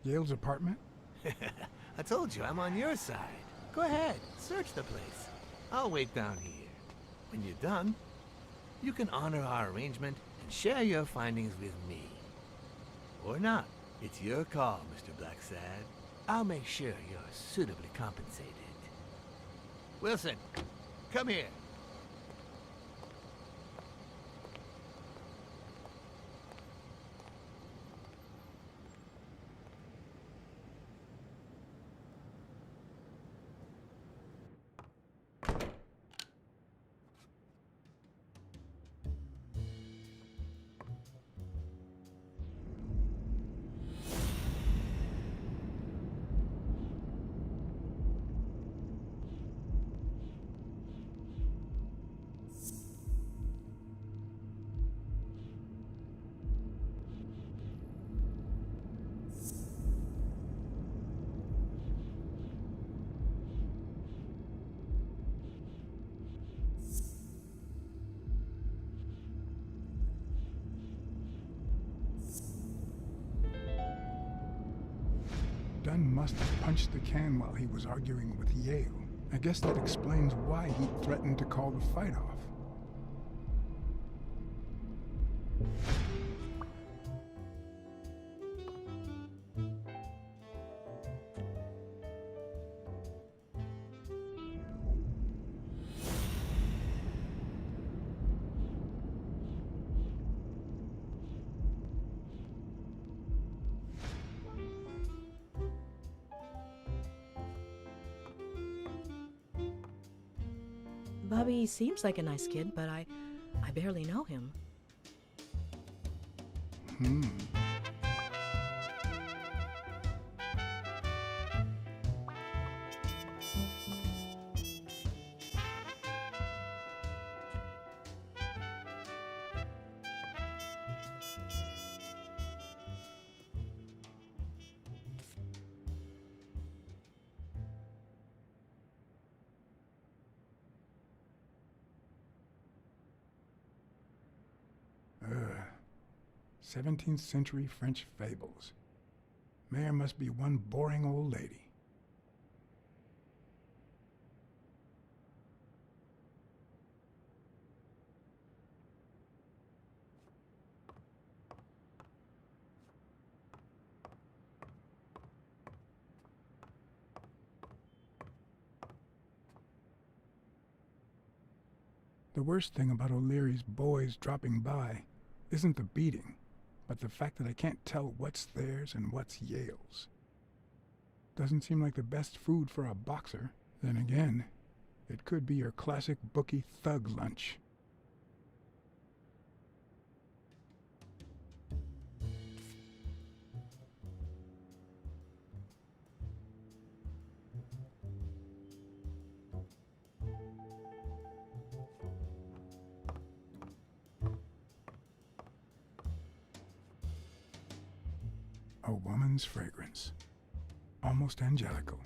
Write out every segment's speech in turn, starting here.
Yale's apartment? I told you I'm on your side. Go ahead, search the place. I'll wait down here. When you're done, you can honor our arrangement and share your findings with me. Or not. It's your call, Mr. Blacksad. I'll make sure you're suitably compensated. Wilson, come here. Dunn must have punched the can while he was arguing with Yale. I guess that explains why he threatened to call the fight off. Bobby seems like a nice kid, but I barely know him. Ugh. 17th century French fables. Mayor must be one boring old lady. The worst thing about O'Leary's boys dropping by isn't the beating, but the fact that I can't tell what's theirs and what's Yale's. Doesn't seem like the best food for a boxer. Then again, it could be your classic bookie thug lunch. A woman's fragrance. Almost angelical.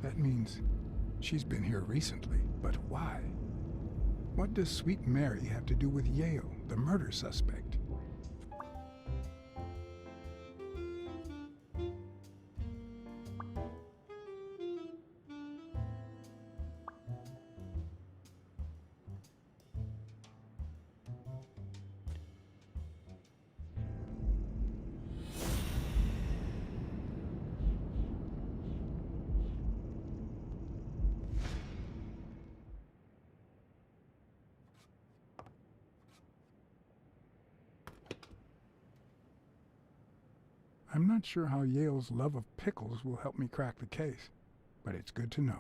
That means she's been here recently, but why? What does Sweet Mary have to do with Yale, the murder suspect? I'm not sure how Yale's love of pickles will help me crack the case, but it's good to know.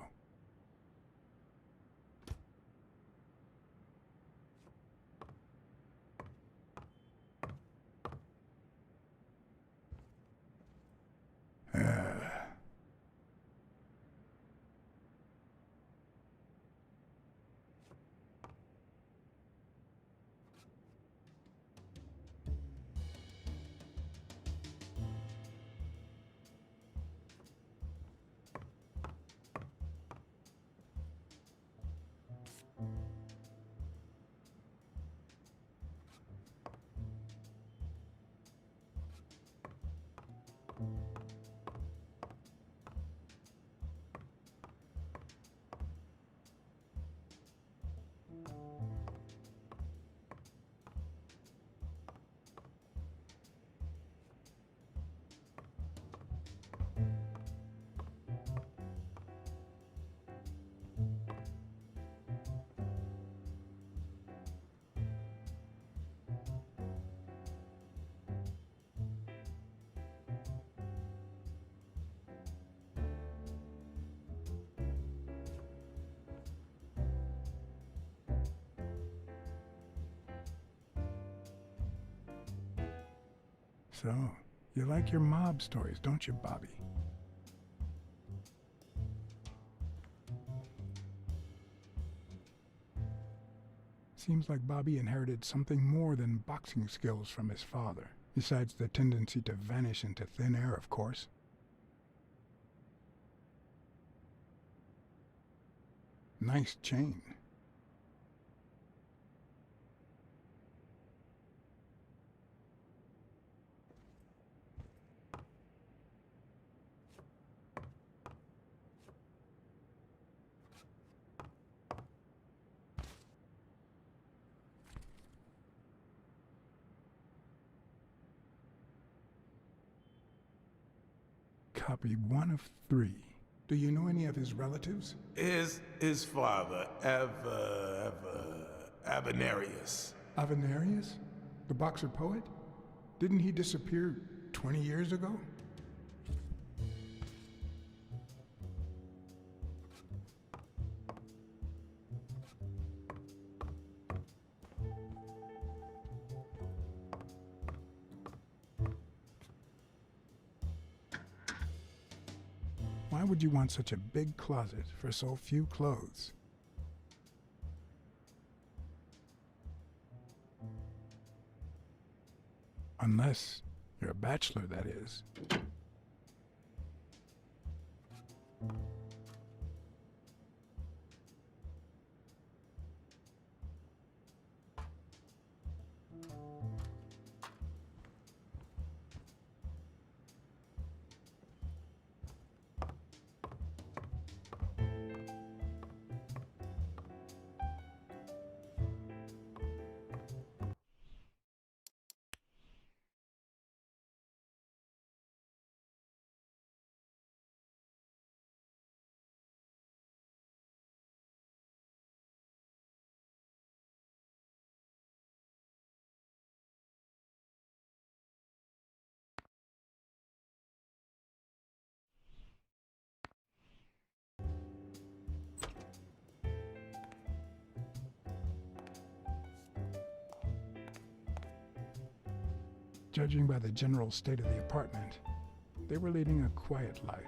So, you like your mob stories, don't you, Bobby? Seems like Bobby inherited something more than boxing skills from his father, besides the tendency to vanish into thin air, of course. Nice chain. Copy 1 of 3. Do you know any of his relatives? Is his father Avenarius? Avenarius? The boxer poet? Didn't he disappear 20 years ago? Why would you want such a big closet for so few clothes? Unless you're a bachelor, that is. Judging by the general state of the apartment, they were leading a quiet life.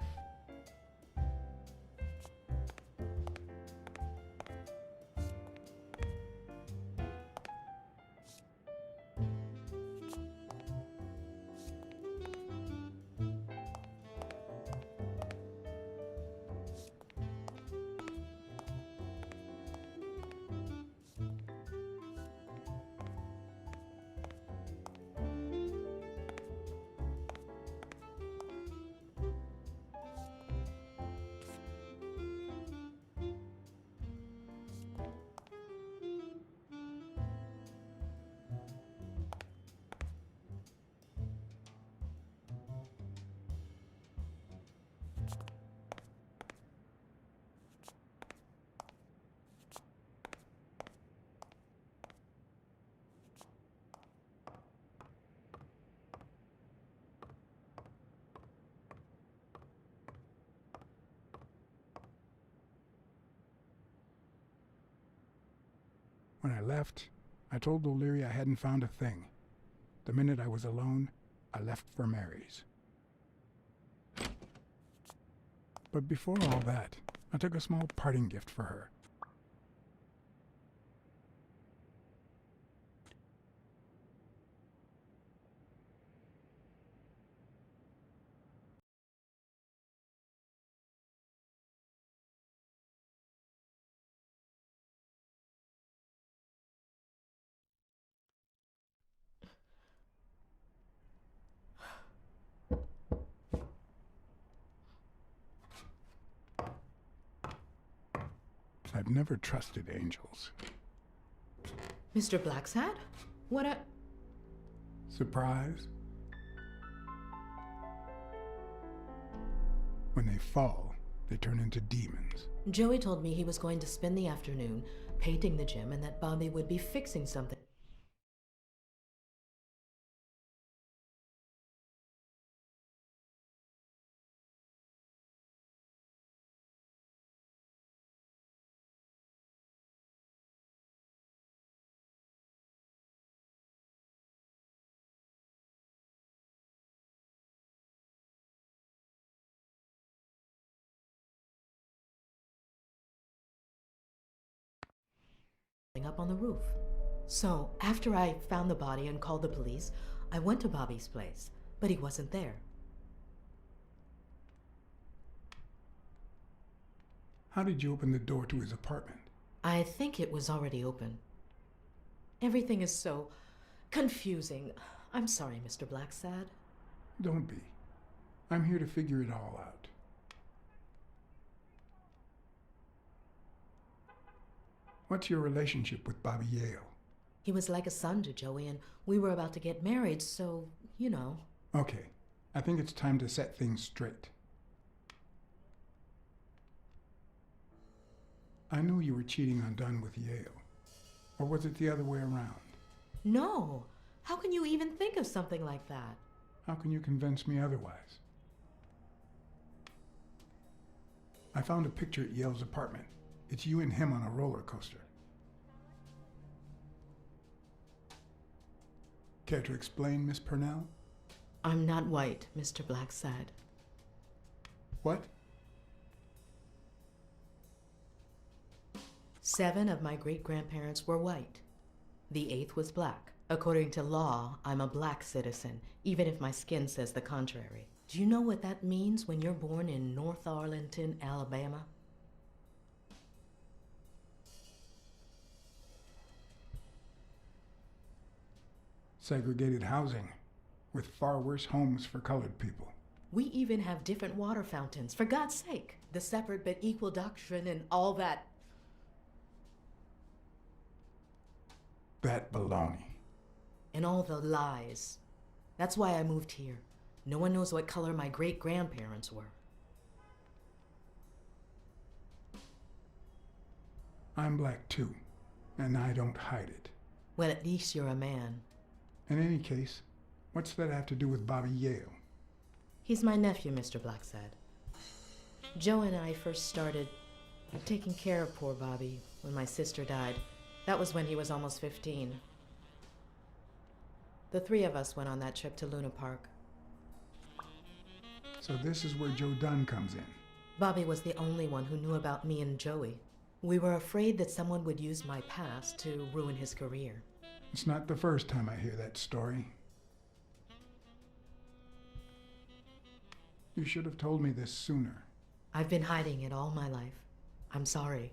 When I left, I told O'Leary I hadn't found a thing. The minute I was alone, I left for Mary's. But before all that, I took a small parting gift for her. I've never trusted angels. Mr. Blacksad? What a... Surprise? When they fall, they turn into demons. Joey told me he was going to spend the afternoon painting the gym and that Bobby would be fixing something. standing up on the roof. So, after I found the body and called the police, I went to Bobby's place, but he wasn't there. How did you open the door to his apartment? I think it was already open. Everything is so confusing. I'm sorry, Mr. Blacksad. Don't be. I'm here to figure it all out. What's your relationship with Bobby Yale? He was like a son to Joey, and we were about to get married, so, you know. Okay, I think it's time to set things straight. I knew you were cheating on Dunn with Yale. Or was it the other way around? No! How can you even think of something like that? How can you convince me otherwise? I found a picture at Yale's apartment. It's you and him on a roller coaster. Care to explain, Miss Purnell? I'm not white, Mr. Blacksad. What? 7 of my great-grandparents were white. The 8th was black. According to law, I'm a black citizen, even if my skin says the contrary. Do you know what that means when you're born in North Arlington, Alabama? Segregated housing, with far worse homes for colored people. We even have different water fountains, for God's sake. The separate but equal doctrine and all that. That baloney. And all the lies. That's why I moved here. No one knows what color my great-grandparents were. I'm black too, and I don't hide it. Well, at least you're a man. In any case, what's that have to do with Bobby Yale? He's my nephew, Mr. Blacksad. Joe and I first started taking care of poor Bobby when my sister died. That was when he was almost 15. The 3 of us went on that trip to Luna Park. So this is where Joe Dunn comes in. Bobby was the only one who knew about me and Joey. We were afraid that someone would use my past to ruin his career. It's not the first time I hear that story. You should have told me this sooner. I've been hiding it all my life. I'm sorry.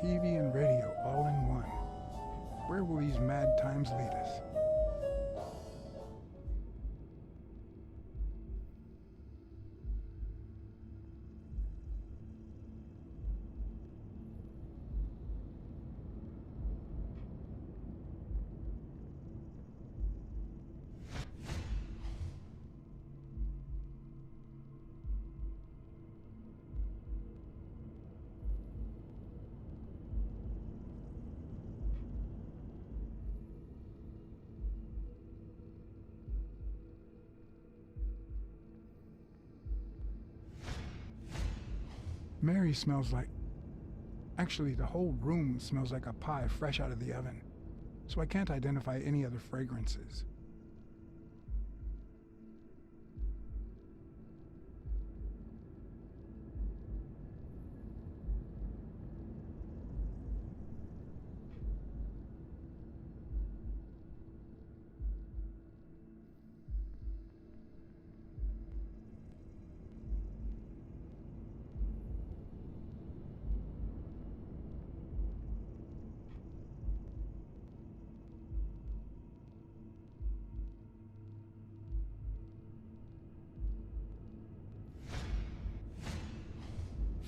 TV and radio all in one. Where will these mad times lead us? Mary smells like... Actually, the whole room smells like a pie fresh out of the oven, so I can't identify any other fragrances.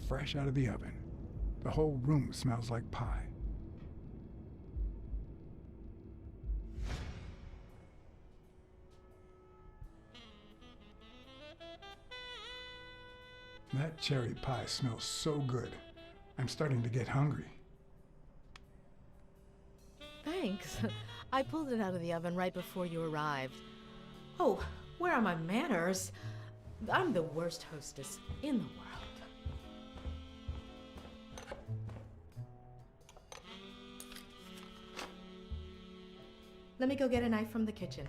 Fresh out of the oven. The whole room smells like pie. That cherry pie smells so good. I'm starting to get hungry. Thanks. I pulled it out of the oven right before you arrived. Oh, where are my manners? I'm the worst hostess in the world. Let me go get a knife from the kitchen.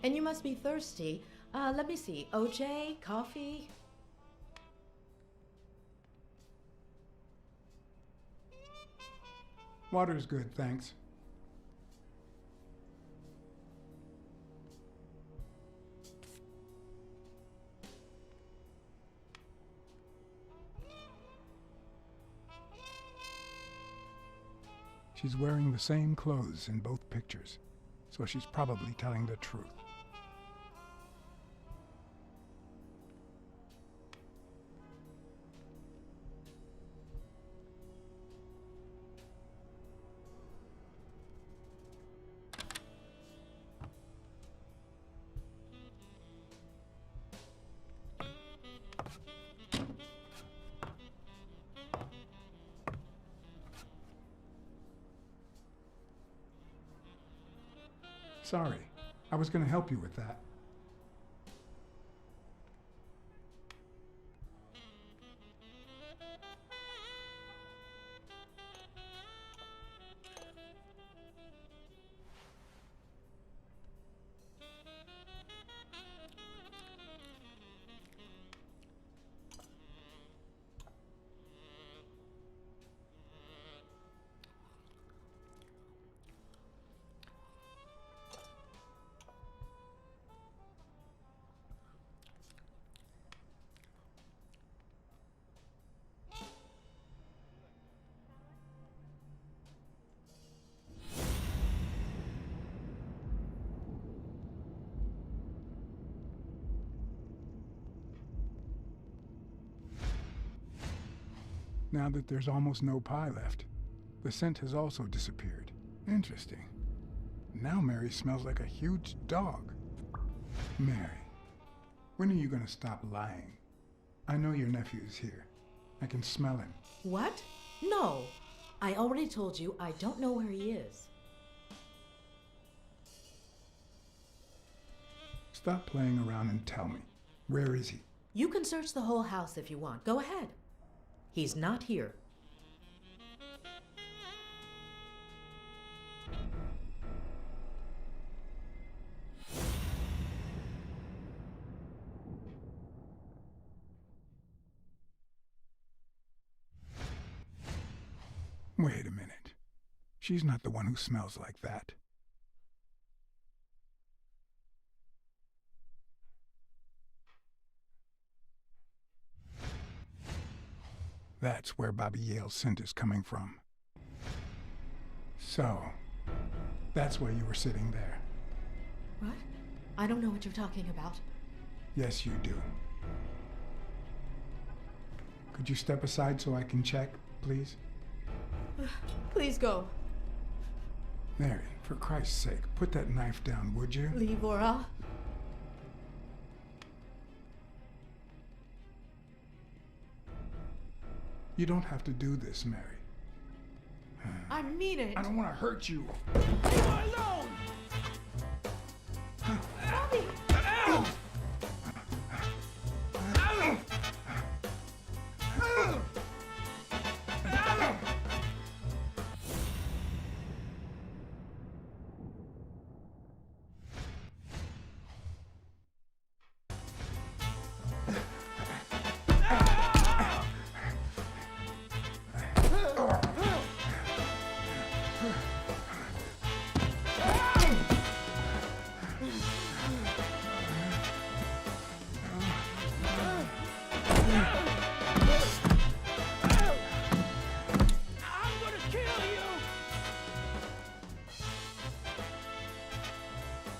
And you must be thirsty. Let me see. OJ, coffee? Water's good, thanks. She's wearing the same clothes in both pictures, so she's probably telling the truth. Sorry, I was going to help you with that. Now that there's almost no pie left, the scent has also disappeared. Interesting. Now Mary smells like a huge dog. Mary, when are you gonna stop lying? I know your nephew is here. I can smell him. What? No. I already told you I don't know where he is. Stop playing around and tell me. Where is he? You can search the whole house if you want. Go ahead. He's not here. Wait a minute. She's not the one who smells like that. That's where Bobby Yale's scent is coming from. So, that's why you were sitting there. What? I don't know what you're talking about. Yes, you do. Could you step aside so I can check, please? Please go. Mary, for Christ's sake, put that knife down, would you? Libora. You don't have to do this, Mary. I mean it. I don't want to hurt you. Leave her alone! Bobby!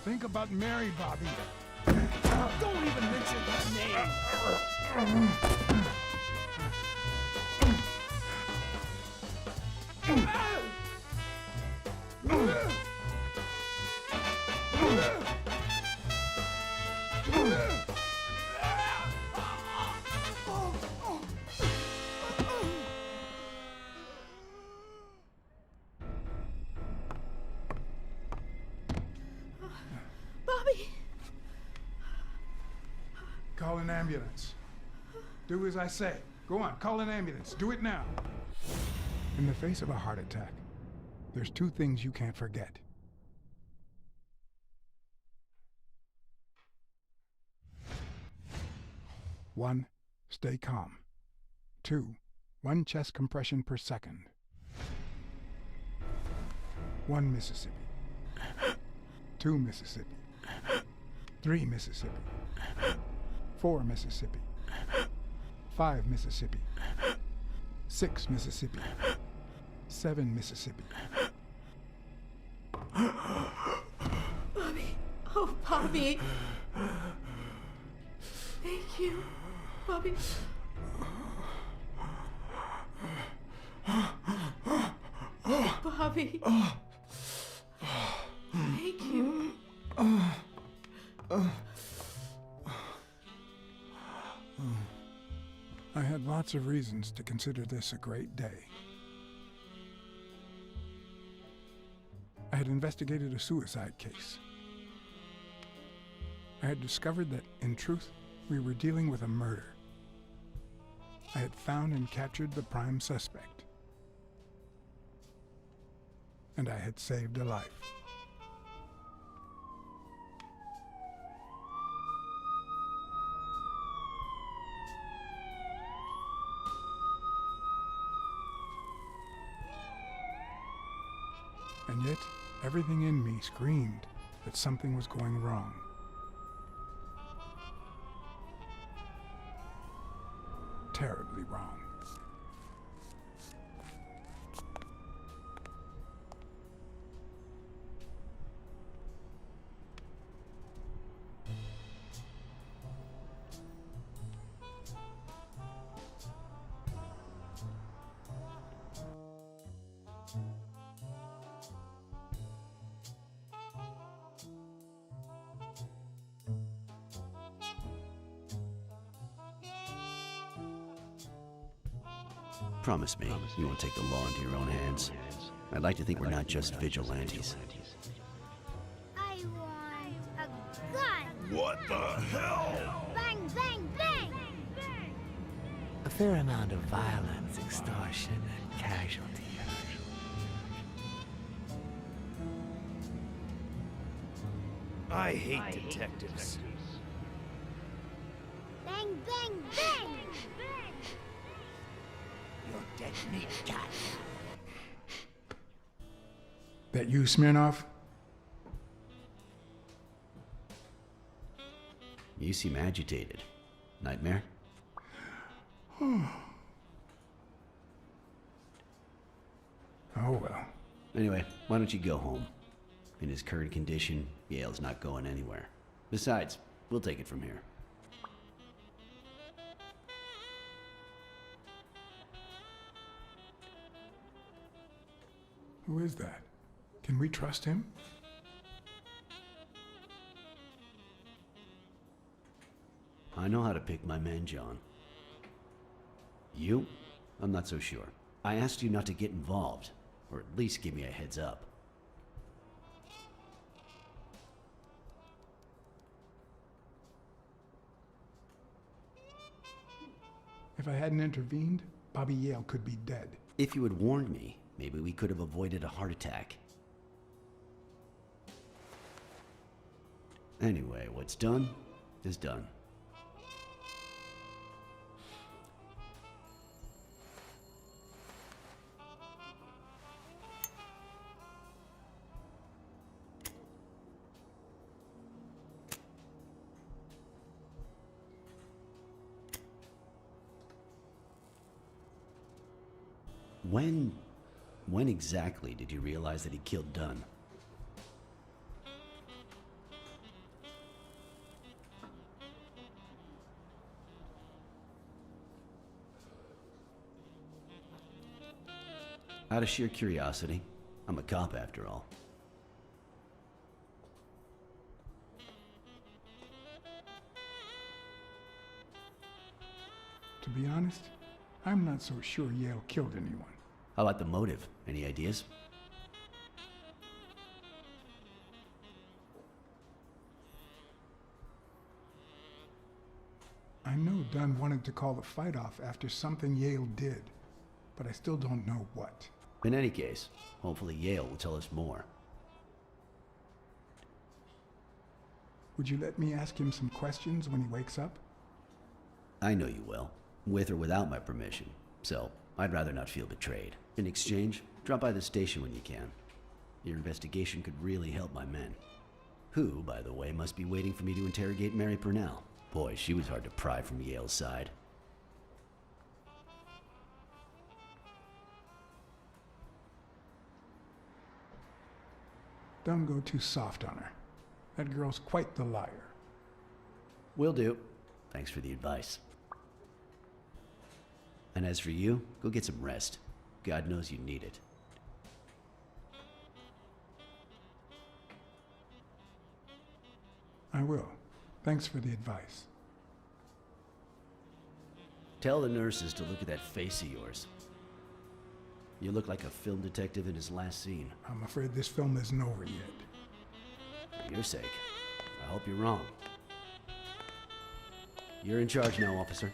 Think about Mary, Bobby. Don't even mention her name! Call an ambulance. Do as I say. Go on, call an ambulance. Do it now. In the face of a heart attack, there's two things you can't forget. One, stay calm. Two, 1 chest compression per second. 1 Mississippi. 2 Mississippi. 3 Mississippi. 4 Mississippi. 5 Mississippi. 6 Mississippi. 7 Mississippi. Bobby. Oh, Bobby. Thank you, Bobby. Bobby. Thank you. I had lots of reasons to consider this a great day. I had investigated a suicide case. I had discovered that, in truth, we were dealing with a murder. I had found and captured the prime suspect. And I had saved a life. And yet, everything in me screamed that something was going wrong. Terribly wrong. Promise me you won't take the law into your own hands. I'd like to think we're not just vigilantes. I want a gun! What the hell? Bang, bang, bang! A fair amount of violence, extortion, and casualty. I hate detectives. Bang, bang, bang! Your dead meat cat. That you, Smirnoff? You seem agitated. Nightmare? Oh well. Anyway, why don't you go home? In his current condition, Yale's not going anywhere. Besides, we'll take it from here. Who is that? Can we trust him? I know how to pick my men, John. You? I'm not so sure. I asked you not to get involved, or at least give me a heads up. If I hadn't intervened, Bobby Yale could be dead. If you had warned me, maybe we could have avoided a heart attack. Anyway, what's done is done. When exactly did you realize that he killed Dunn? Out of sheer curiosity. I'm a cop after all. To be honest, I'm not so sure Yale killed anyone. How about the motive? Any ideas? I know Dunn wanted to call the fight off after something Yale did, but I still don't know what. In any case, hopefully Yale will tell us more. Would you let me ask him some questions when he wakes up? I know you will, with or without my permission, so I'd rather not feel betrayed. In exchange, drop by the station when you can. Your investigation could really help my men. Who, by the way, must be waiting for me to interrogate Mary Purnell. Boy, she was hard to pry from Yale's side. Don't go too soft on her. That girl's quite the liar. Will do. Thanks for the advice. And as for you, go get some rest. God knows you need it. I will. Thanks for the advice. Tell the nurses to look at that face of yours. You look like a film detective in his last scene. I'm afraid this film isn't over yet. For your sake, I hope you're wrong. You're in charge now, officer.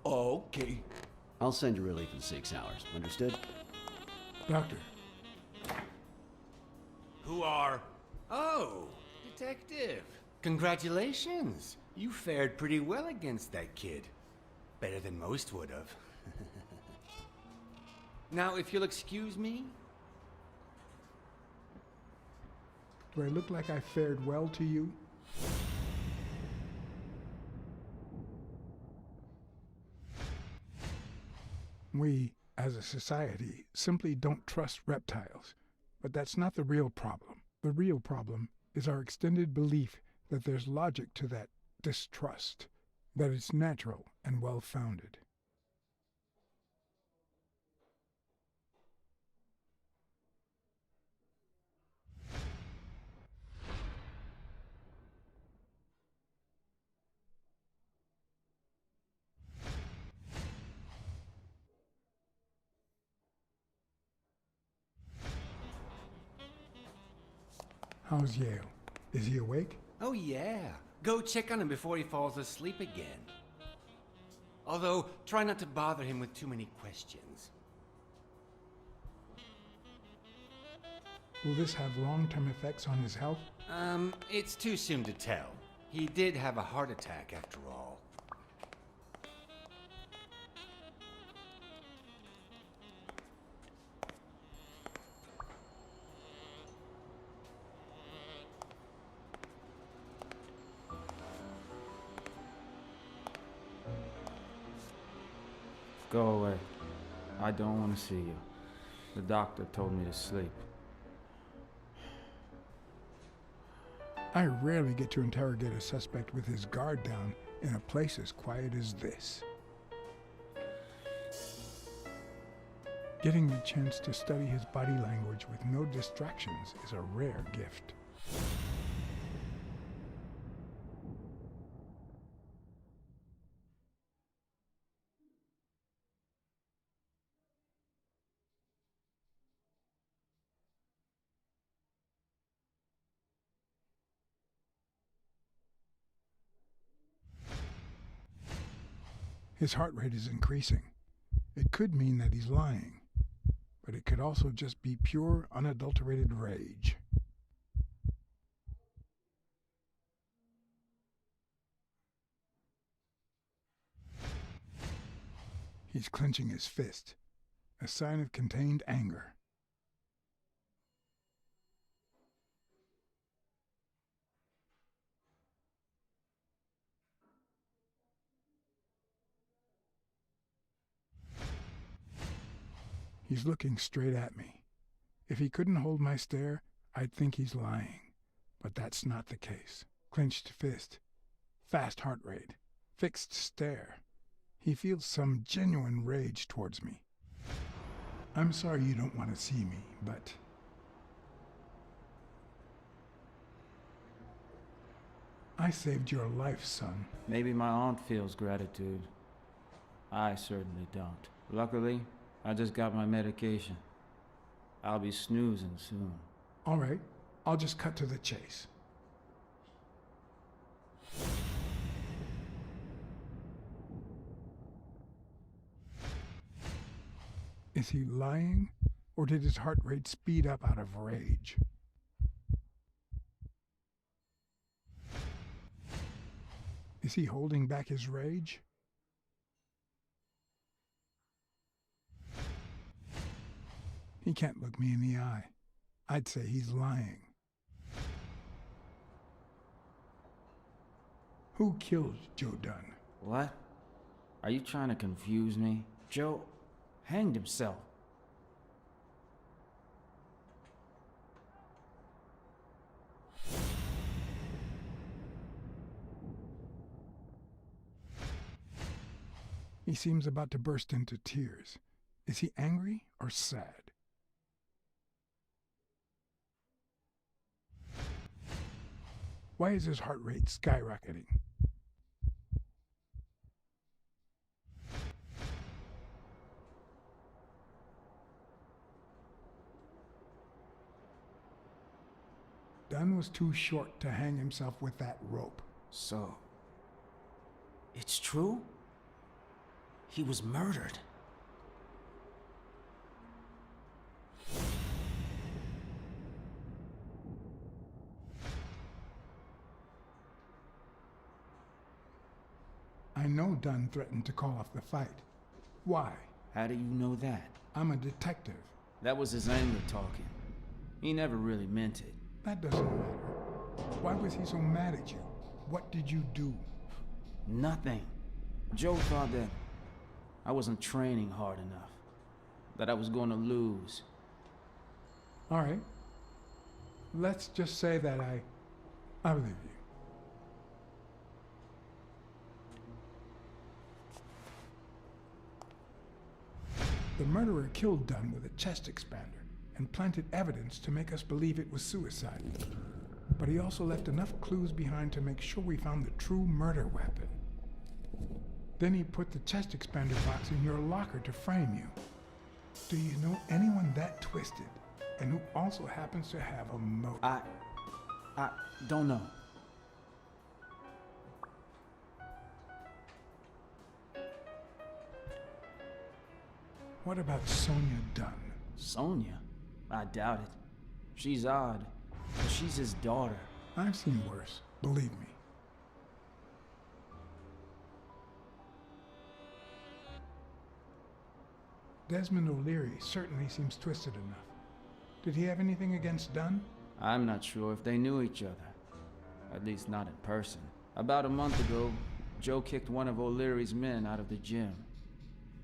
Okay. I'll send you relief in 6 hours. Understood? Doctor, Who are... Oh, detective. Congratulations. You fared pretty well against that kid. Better than most would have. Now, if you'll excuse me... do I look like I fared well to you? We, as a society, simply don't trust reptiles. But that's not the real problem. The real problem is our extended belief that there's logic to that distrust, that it's natural and well-founded. How's Yale? Is he awake? Oh yeah. Go check on him before he falls asleep again. Although, try not to bother him with too many questions. Will this have long-term effects on his health? It's too soon to tell. He did have a heart attack after all. Go away. I don't want to see you. The doctor told me to sleep. I rarely get to interrogate a suspect with his guard down in a place as quiet as this. Getting the chance to study his body language with no distractions is a rare gift. His heart rate is increasing. It could mean that he's lying, but it could also just be pure, unadulterated rage. He's clenching his fist, a sign of contained anger. He's looking straight at me. If he couldn't hold my stare, I'd think he's lying. But that's not the case. Clenched fist, fast heart rate, fixed stare. He feels some genuine rage towards me. I'm sorry you don't want to see me, but... I saved your life, son. Maybe my aunt feels gratitude. I certainly don't. Luckily, I just got my medication. I'll be snoozing soon. All right, I'll just cut to the chase. Is he lying, or did his heart rate speed up out of rage? Is he holding back his rage? He can't look me in the eye. I'd say he's lying. Who killed Joe Dunn? What? Are you trying to confuse me? Joe hanged himself. He seems about to burst into tears. Is he angry or sad? Why is his heart rate skyrocketing? Dunn was too short to hang himself with that rope. So, it's true? He was murdered. I know Dunn threatened to call off the fight. Why? How do you know that? I'm a detective. That was his anger talking. He never really meant it. That doesn't matter. Why was he so mad at you? What did you do? Nothing. Joe thought that I wasn't training hard enough. That I was going to lose. All right. Let's just say that I believe you. The murderer killed Dunn with a chest expander and planted evidence to make us believe it was suicide. But he also left enough clues behind to make sure we found the true murder weapon. Then he put the chest expander box in your locker to frame you. Do you know anyone that twisted and who also happens to have a motive? I don't know. What about Sonia Dunn? Sonia? I doubt it. She's odd, but she's his daughter. I've seen worse, believe me. Desmond O'Leary certainly seems twisted enough. Did he have anything against Dunn? I'm not sure if they knew each other. At least not in person. About a month ago, Joe kicked one of O'Leary's men out of the gym.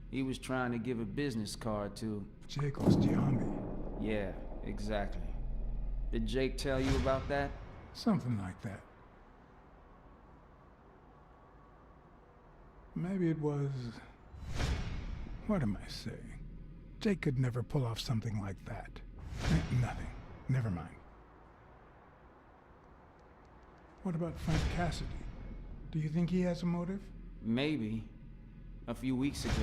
He was trying to give a business card to... Jake Ostiambi. Yeah, exactly. Did Jake tell you about that? Something like that. Maybe it was... What am I saying? Jake could never pull off something like that. Nothing. Never mind. What about Frank Cassidy? Do you think he has a motive? Maybe. A few weeks ago,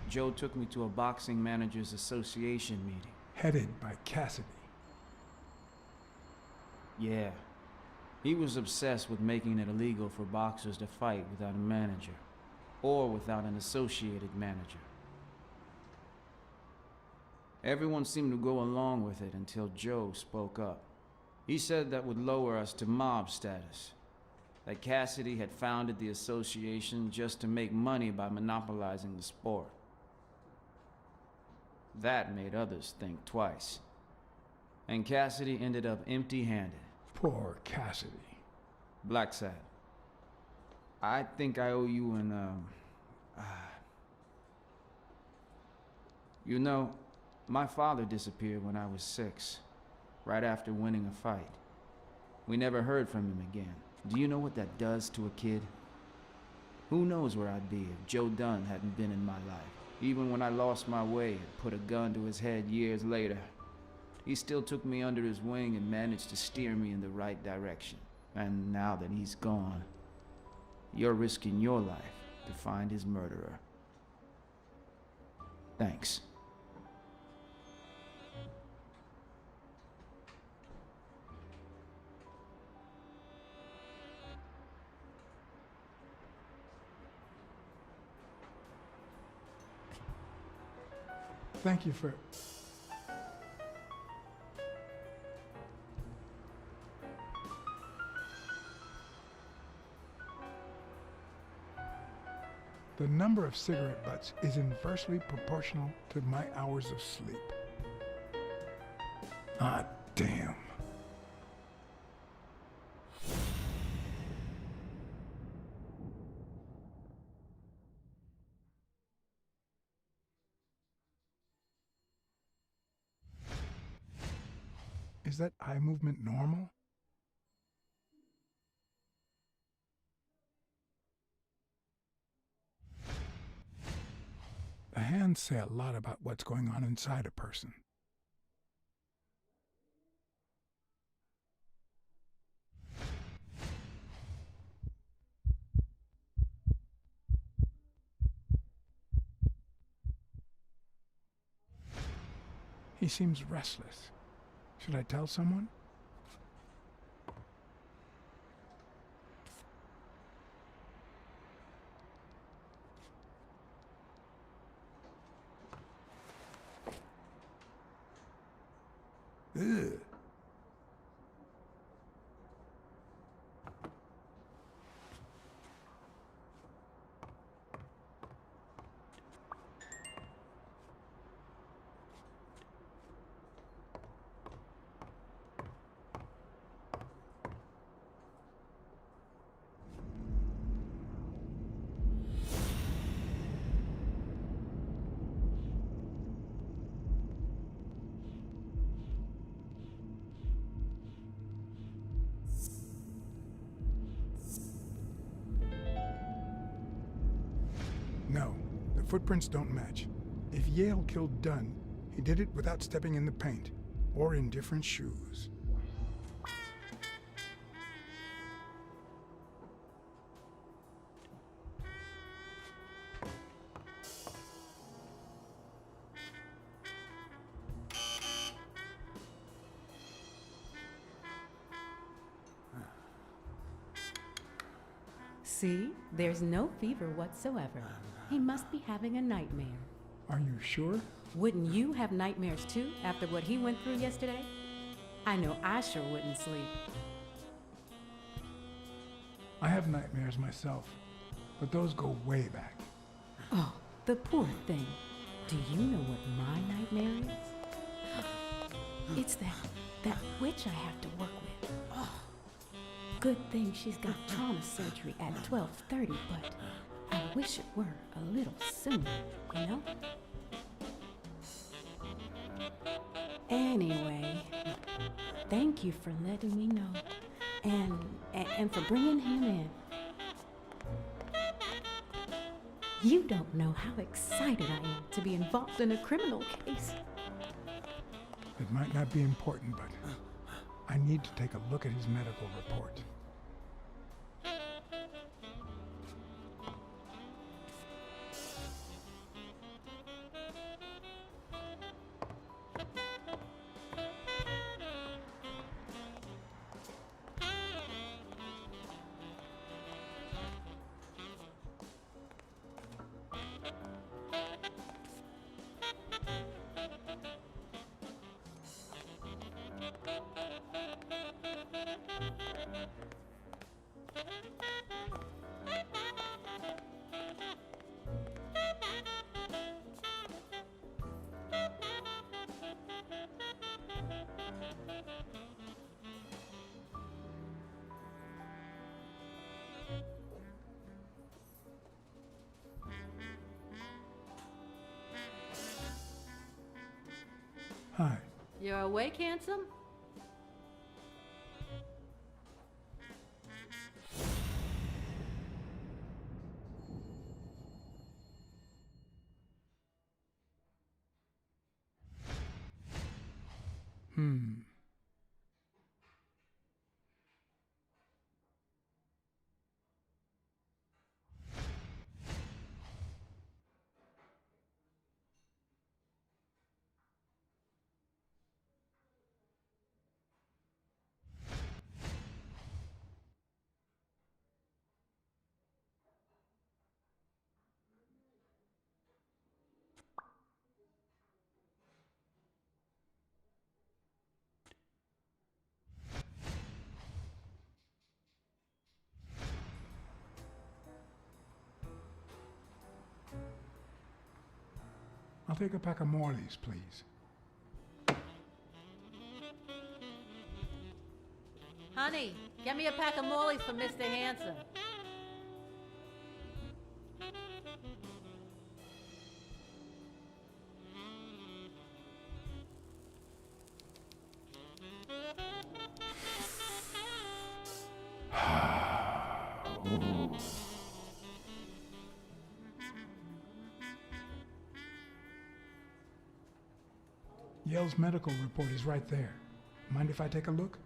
Joe took me to a boxing managers association meeting. Headed by Cassidy. Yeah. He was obsessed with making it illegal for boxers to fight without a manager. Or without an associated manager. Everyone seemed to go along with it until Joe spoke up. He said that would lower us to mob status. That Cassidy had founded the association just to make money by monopolizing the sport. That made others think twice. And Cassidy ended up empty-handed. Poor Cassidy. Blacksad. I think I owe you an, You know, my father disappeared when I was 6, right after winning a fight. We never heard from him again. Do you know what that does to a kid? Who knows where I'd be if Joe Dunn hadn't been in my life. Even when I lost my way and put a gun to his head years later, he still took me under his wing and managed to steer me in the right direction. And now that he's gone, you're risking your life to find his murderer. Thanks. Thank you for... The number of cigarette butts is inversely proportional to my hours of sleep. Ah, damn. Is that eye movement normal? The hands say a lot about what's going on inside a person. He seems restless. Should I tell someone? Ugh. No, the footprints don't match. If Yale killed Dunn, he did it without stepping in the paint, or in different shoes. See? There's no fever whatsoever. He must be having a nightmare. Are you sure? Wouldn't you have nightmares too after what he went through yesterday? I know I sure wouldn't sleep. I have nightmares myself, but those go way back. Oh, the poor thing. Do you know what my nightmare is? It's that witch I have to work with. Oh. Good thing she's got trauma surgery at 12:30, but I wish it were a little sooner, you know? Anyway, thank you for letting me know, and for bringing him in. You don't know how excited I am to be involved in a criminal case. It might not be important, but I need to take a look at his medical report. Hi. You're awake, handsome? I'll take a pack of Morleys, please. Honey, get me a pack of Morleys for Mr. Hanson. Yale's medical report is right there. Mind if I take a look?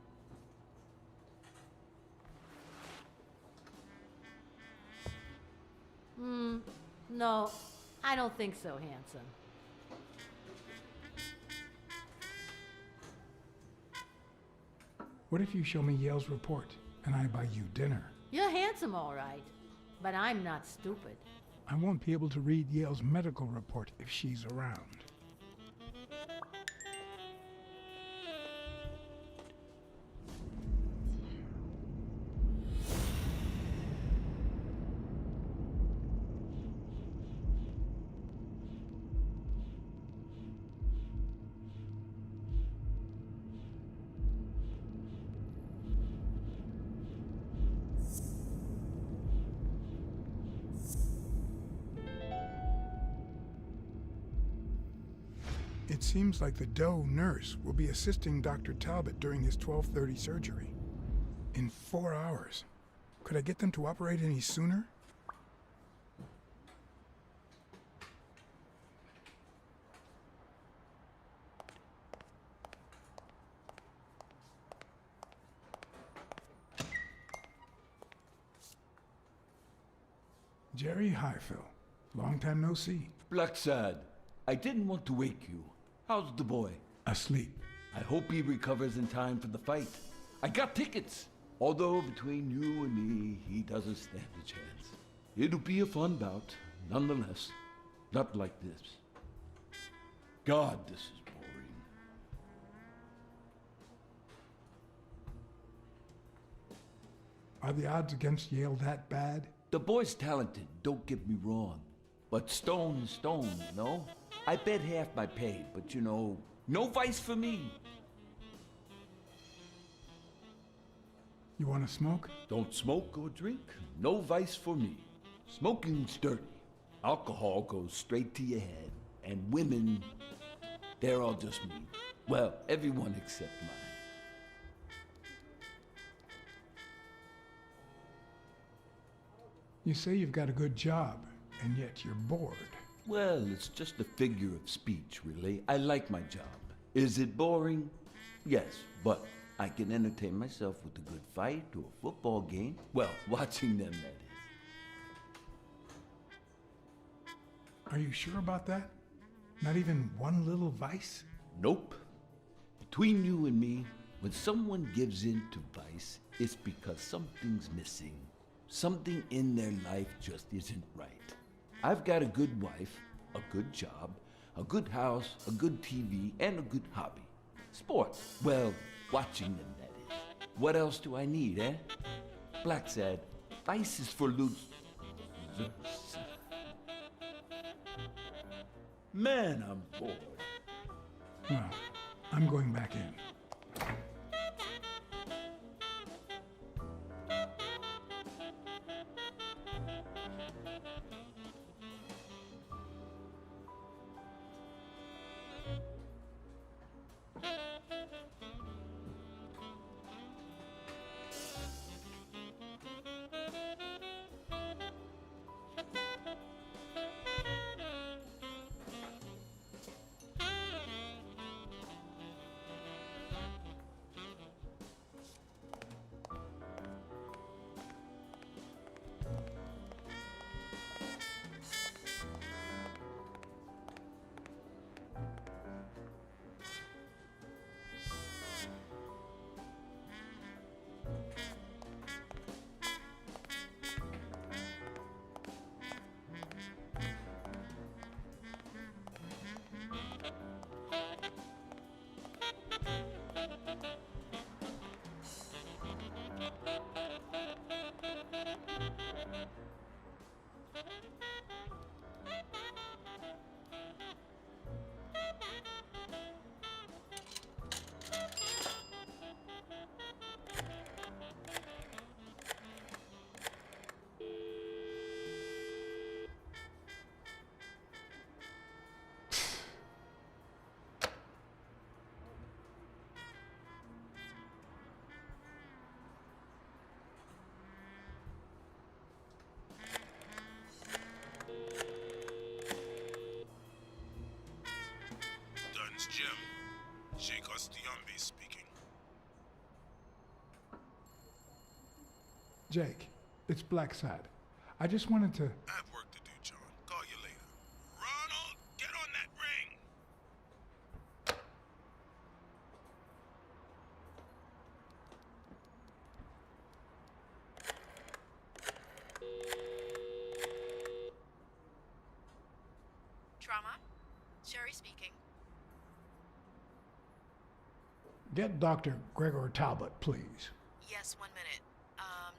No, I don't think so, Hanson. What if you show me Yale's report and I buy you dinner? You're handsome, all right, but I'm not stupid. I won't be able to read Yale's medical report if she's around. It seems like the Doe nurse will be assisting Dr. Talbot during his 12:30 surgery. In 4 hours. Could I get them to operate any sooner? Jerry Highfill. Long time no see. Blacksad, I didn't want to wake you. How's the boy? Asleep. I hope he recovers in time for the fight. I got tickets. Although between you and me, he doesn't stand a chance. It'll be a fun bout, nonetheless. Not like this. God, this is boring. Are the odds against Yale that bad? The boy's talented, don't get me wrong. But stone is stone, you know? I bet half my pay, but you know, no vice for me. You want to smoke? Don't smoke or drink, no vice for me. Smoking's dirty. Alcohol goes straight to your head. And women, they're all just mean. Well, everyone except mine. You say you've got a good job, and yet you're bored. Well, it's just a figure of speech, really. I like my job. Is it boring? Yes, but I can entertain myself with a good fight or a football game. Well, watching them, that is. Are you sure about that? Not even one little vice? Nope. Between you and me, when someone gives in to vice, it's because something's missing. Something in their life just isn't right. I've got a good wife, a good job, a good house, a good TV, and a good hobby. Sports. Well, watching them, that is. What else do I need, eh? Blacksad, vice is for losers. Man, I'm bored. Well, I'm going back in. Jake. It's Blacksad. I just wanted to... I have work to do, John. Call you later. Ronald, get on that ring! Trauma? Sherry speaking. Get Dr. Gregor Talbot, please. Yes, 1 minute.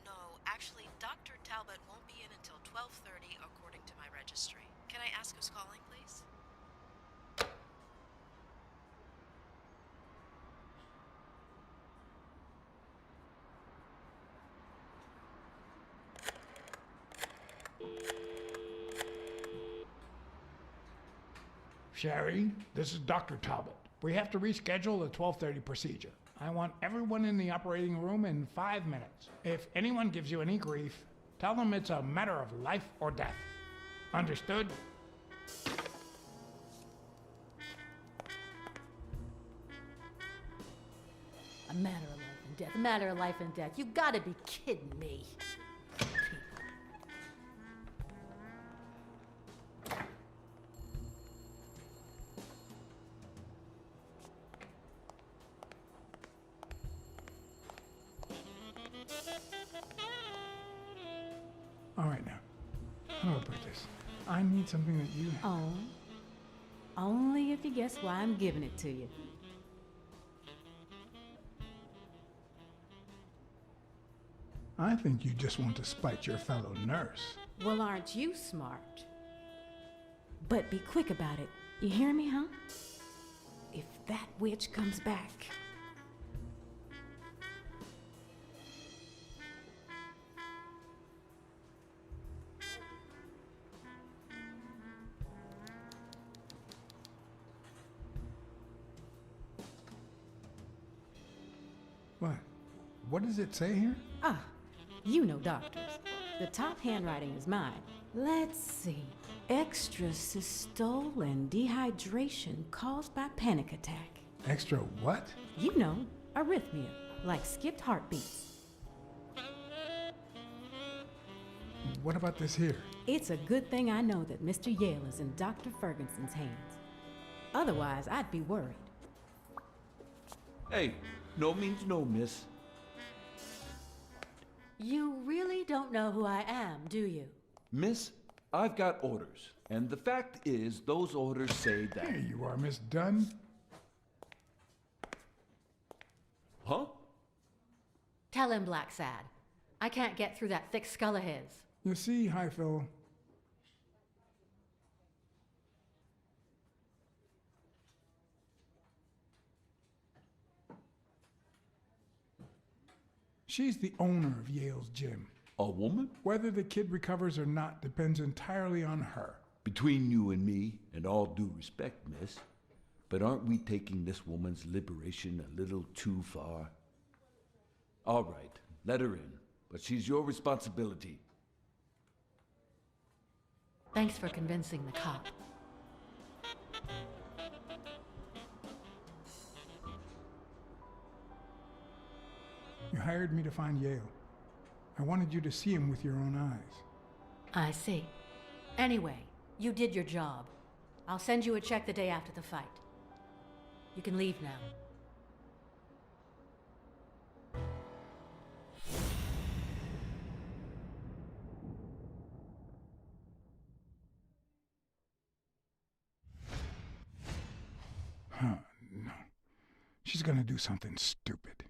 No, actually, Dr. Talbot won't be in until 12:30 according to my registry. Can I ask who's calling, please? Sherry, this is Dr. Talbot. We have to reschedule the 12:30 procedure. I want everyone in the operating room in 5 minutes. If anyone gives you any grief, tell them it's a matter of life or death. Understood? A matter of life and death. A matter of life and death. You gotta be kidding me. All right now. How do I put this? I need something that you have. Oh. Only if you guess why I'm giving it to you. I think you just want to spite your fellow nurse. Well, aren't you smart? But be quick about it. You hear me, huh? If that witch comes back... What? What does it say here? Ah, you know doctors. The top handwriting is mine. Let's see. Extrasystole and dehydration caused by panic attack. Extra what? You know, arrhythmia, like skipped heartbeats. What about this here? It's a good thing I know that Mr. Yale is in Dr. Ferguson's hands. Otherwise, I'd be worried. Hey, no means no, miss. You really don't know who I am, do you? Miss, I've got orders. And the fact is, those orders say that... Here you are, Miss Dunn. Huh? Tell him, Blacksad. I can't get through that thick skull of his. You see, Highfill, she's the owner of Yale's gym. A woman? Whether the kid recovers or not depends entirely on her. Between you and me, and all due respect, miss, but aren't we taking this woman's liberation a little too far? All right, let her in, but she's your responsibility. Thanks for convincing the cop. You hired me to find Yale. I wanted you to see him with your own eyes. I see. Anyway, you did your job. I'll send you a check the day after the fight. You can leave now. Huh, no. She's gonna do something stupid.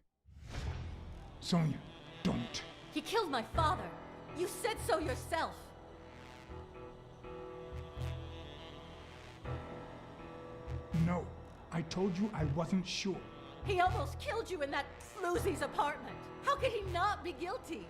Sonia, don't. He killed my father. You said so yourself. No, I told you I wasn't sure. He almost killed you in that floozy's apartment. How could he not be guilty?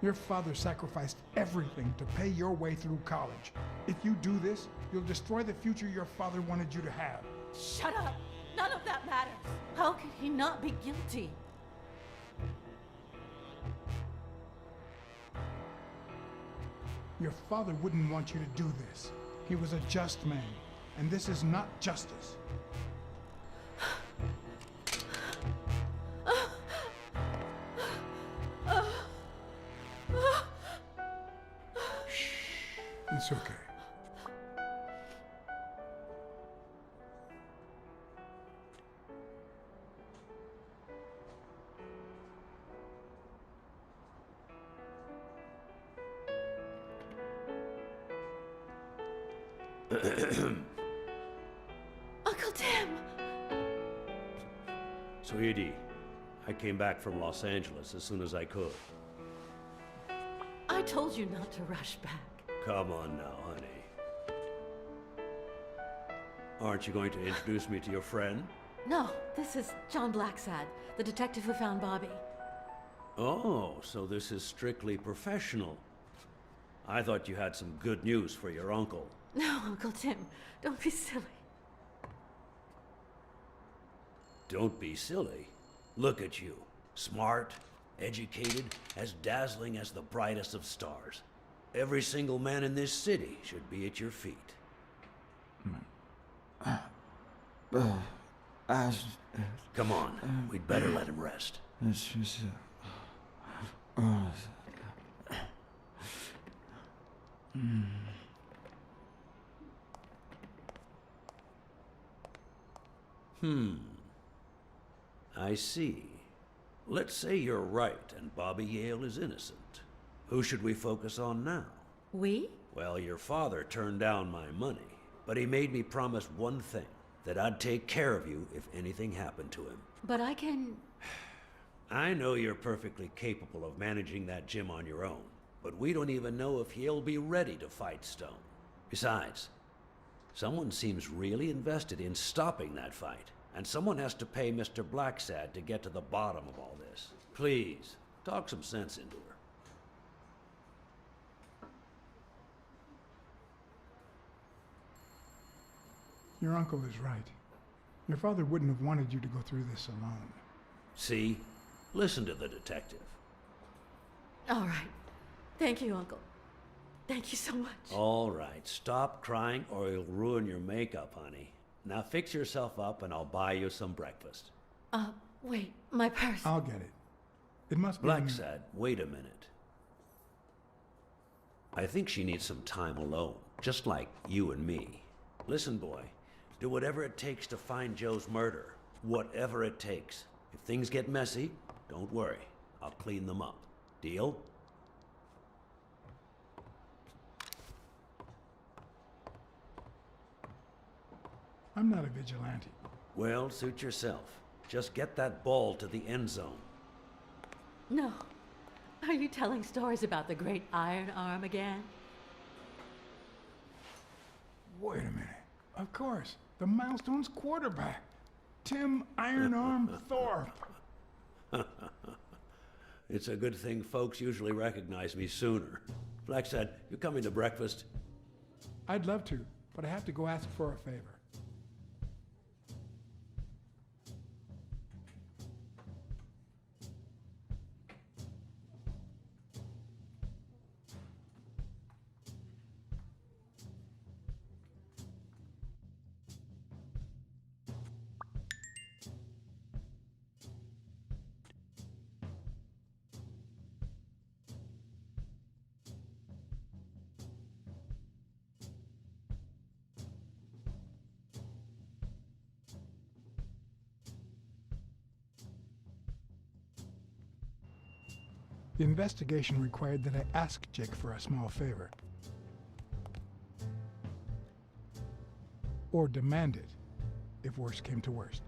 Your father sacrificed everything to pay your way through college. If you do this, you'll destroy the future your father wanted you to have. Shut up! None of that matters. How could he not be guilty? Your father wouldn't want you to do this. He was a just man, and this is not justice. It's okay. Uncle Tim! Sweetie, I came back from Los Angeles as soon as I could. I told you not to rush back. Come on now, honey. Aren't you going to introduce me to your friend? No, this is John Blacksad, the detective who found Bobby. Oh, so this is strictly professional. I thought you had some good news for your uncle. No, Uncle Tim, don't be silly. Don't be silly. Look at you. Smart, educated, as dazzling as the brightest of stars. Every single man in this city should be at your feet. Come on, we'd better let him rest. I see. Let's say you're right and Bobby Yale is innocent. Who should we focus on now? We? Well, your father turned down my money, but he made me promise one thing, that I'd take care of you if anything happened to him. But I can... I know you're perfectly capable of managing that gym on your own, but we don't even know if he'll be ready to fight Stone. Besides, someone seems really invested in stopping that fight, and someone has to pay Mr. Blacksad to get to the bottom of all this. Please, talk some sense into her. Your uncle is right. Your father wouldn't have wanted you to go through this alone. See? Listen to the detective. All right. Thank you, Uncle. Thank you so much. All right, stop crying or you'll ruin your makeup, honey. Now fix yourself up and I'll buy you some breakfast. Wait, my purse. I'll get it. It must be... Blacksad, wait a minute. I think she needs some time alone, just like you and me. Listen, boy, do whatever it takes to find Joe's murder. Whatever it takes. If things get messy, don't worry. I'll clean them up. Deal? I'm not a vigilante. Well, suit yourself. Just get that ball to the end zone. No. Are you telling stories about the great iron arm again? Wait a minute. Of course. The Milestones quarterback. Tim Iron Arm Thorpe. It's a good thing folks usually recognize me sooner. Blacksad, you coming to breakfast? I'd love to, but I have to go ask for a favor. The investigation required that I ask Jake for a small favor. Or demand it, if worst came to worst.